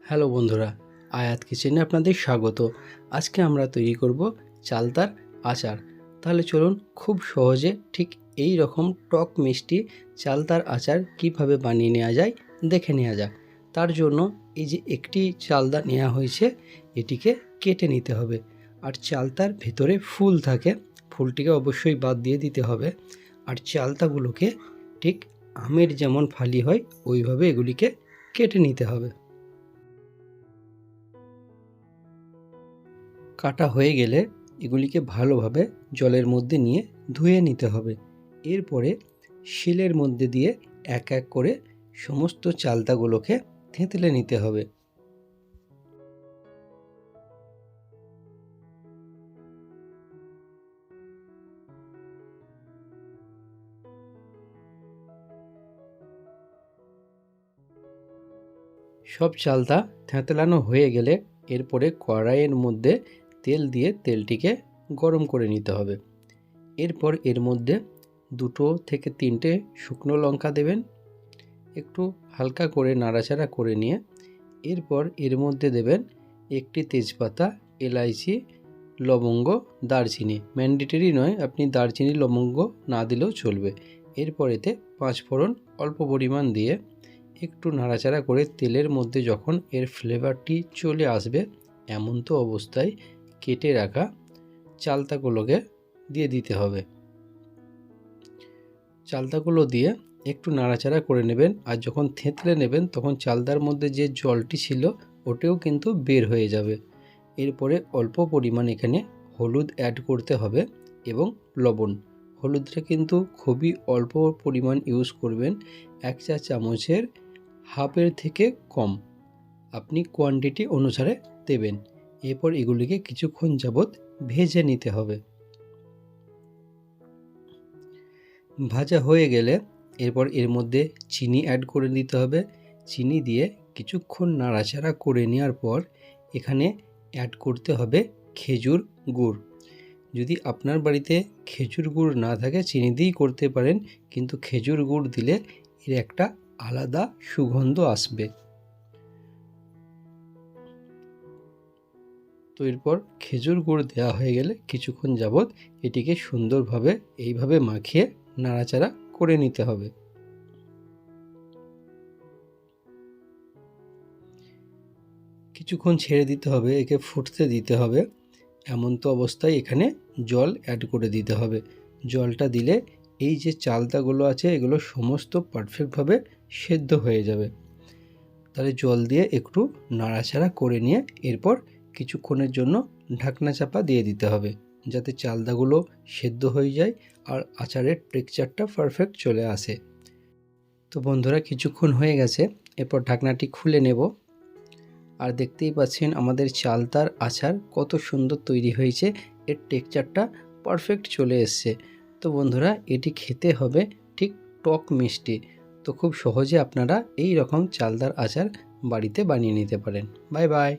Hello বন্ধুরা, আয়াত কিচেনে আপনাদের স্বাগত। আজকে আমরা তৈরি করব চালতার আচার। তাহলে চলুন খুব সহজে ঠিক এই রকম টক মিষ্টি চালতার আচার কিভাবে বানিয়ে নেওয়া যায় দেখে নেওয়া যাক। তার জন্য এই যে একটি চালতা নেওয়া হয়েছে, এটিকে কেটে নিতে হবে। আর চালতার ভেতরে ফুল থাকে, ফুলটিকে অবশ্যই বাদ দিয়ে দিতে হবে। আর চালতাগুলোকে ঠিক আমের যেমন ফালি হয় ওইভাবে এগুলিকে কেটে নিতে হবে। কাটা হয়ে গেলে এগুলিকে ভালোভাবে জলের মধ্যে নিয়ে ধুয়ে নিতে হবে। এরপরে শিলের মধ্যে দিয়ে এক এক করে সমস্ত চালতাগুলোকে থেঁতলে নিতে হবে। সব চালতা থেঁতলানো হয়ে গেলে এরপরে কড়াইয়ের মধ্যে তেল দিয়ে তেলটিকে গরম করে নিতে হবে। এরপর এর মধ্যে 2 থেকে 3টে শুকনো লঙ্কা দেবেন, একটু হালকা করে নাড়াচাড়া করে নিয়ে এরপর এর মধ্যে দেবেন একটি তেজপাতা, এলাইচি, লবঙ্গ, দারচিনি। ম্যান্ডেটরি নয়, আপনি দারচিনি লবঙ্গ না দিলেও চলবে। এরপর এতে 5 ফোড়ন অল্প পরিমাণ দিয়ে একটু নাড়াচাড়া করে তেলের মধ্যে যখন এর ফ্লেভারটি চলে আসবে এমন তো অবস্থায় কেটে রাখা চালতাগুলোকে দিয়ে দিতে হবে। চালতাগুলো দিয়ে একটু নাড়াচাড়া করে নেবেন। আর যখন থেঁতলে নেবেন তখন চালতার মধ্যে যে জলটি ছিল ওটাও কিন্তু বের হয়ে যাবে। এরপরে অল্প পরিমাণ এখানে হলুদ অ্যাড করতে হবে এবং লবণ। হলুদটা কিন্তু খুবই অল্প পরিমাণ ইউজ করবেন, 1 চা চামচের হাফের থেকে কম আপনি কোয়ান্টিটি অনুসারে দেবেন। এরপর এগুলিকে কিছুক্ষণ যাবৎ ভেজে নিতে হবে। ভাজা হয়ে গেলে এরপর এর মধ্যে চিনি অ্যাড করে দিতে হবে। চিনি দিয়ে কিছুক্ষণ নাড়াচাড়া করে নেওয়ার পর এখানে অ্যাড করতে হবে খেজুর গুড়। যদি আপনার বাড়িতে খেজুর গুড় না থাকে চিনি দিয়েই করতে পারেন, কিন্তু খেজুর গুড় দিলে এর একটা আলাদা সুগন্ধ আসবে। তো এরপর খেজুর গুড় দেওয়া হয়ে গেলে কিছুক্ষণ যাবৎ এটিকে সুন্দরভাবে এইভাবে মাখিয়ে নাড়াচাড়া করে নিতে হবে। কিছুক্ষণ ছেড়ে দিতে হবে, একে ফুটতে দিতে হবে। এমন তো অবস্থায় এখানে জল অ্যাড করে দিতে হবে। জলটা দিলে এই যে চালতাগুলো আছে এগুলো সমস্ত পারফেক্টভাবে সেদ্ধ হয়ে যাবে। তাহলে জল দিয়ে একটু নাড়াচাড়া করে নিয়ে এরপর কিছুক্ষণের জন্য ঢাকনা চাপা দিয়ে দিতে হবে যাতে চালতাগুলো সেদ্ধ হয়ে যায় আর আচারের টেক্সচারটা পারফেক্ট চলে আসে। তো বন্ধুরা কিছুক্ষণ হয়ে গেছে, এরপর ঢাকনাটি খুলে নেব। আর দেখতেই পাচ্ছেন আমাদের চালতার আচার কত সুন্দর তৈরি হয়েছে, এর টেক্সচারটা পারফেক্ট চলে এসছে। তো বন্ধুরা এটি খেতে হবে ঠিক টক মিষ্টি। তো খুব সহজে আপনারা এই রকম চালতার আচার বাড়িতে বানিয়ে নিতে পারেন। Bye bye.